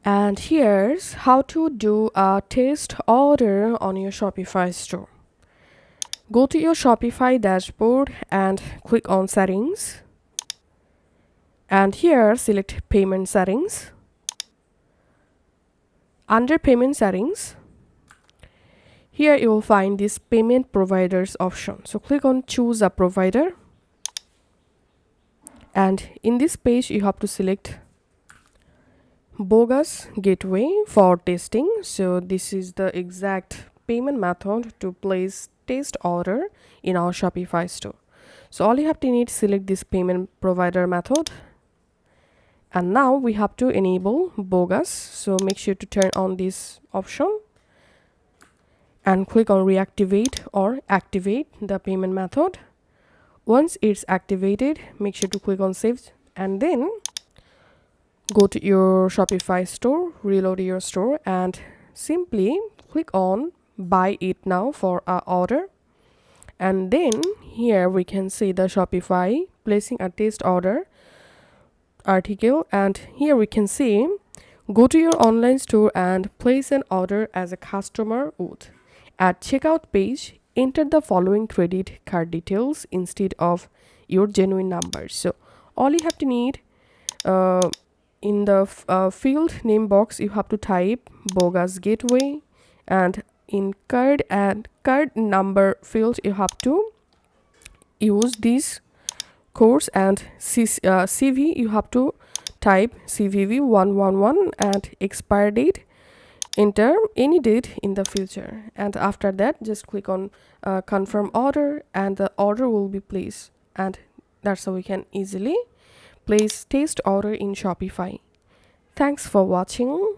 And here's how to do a test order on your Shopify store. Go to your Shopify dashboard and click on settings. And here select payment settings. Under payment settings, here you will find this payment providers option. So click on choose a provider. And in this page, you have to select Bogus gateway for testing. So this is the exact payment method to place test order in our Shopify store. So all you have to need to select this payment provider method. And now we have to enable Bogus. So make sure to turn on this option and click on reactivate or activate the payment method. Once it's activated, make sure to click on save and then go to your Shopify store, reload your store, and simply click on buy it now for our order. And then here we can see the Shopify placing a test order article, and here we can see go to your online store and place an order as a customer would. At checkout page, enter the following credit card details instead of your genuine numbers. So all you have to need in the field name box, you have to type Bogus gateway, and in card and card number field, you have to use this course, and CV you have to type CVV 111 and expire date. Enter any date in the future, and after that just click on confirm order and the order will be placed. And that's how we can easily place test order in Shopify. Thanks for watching.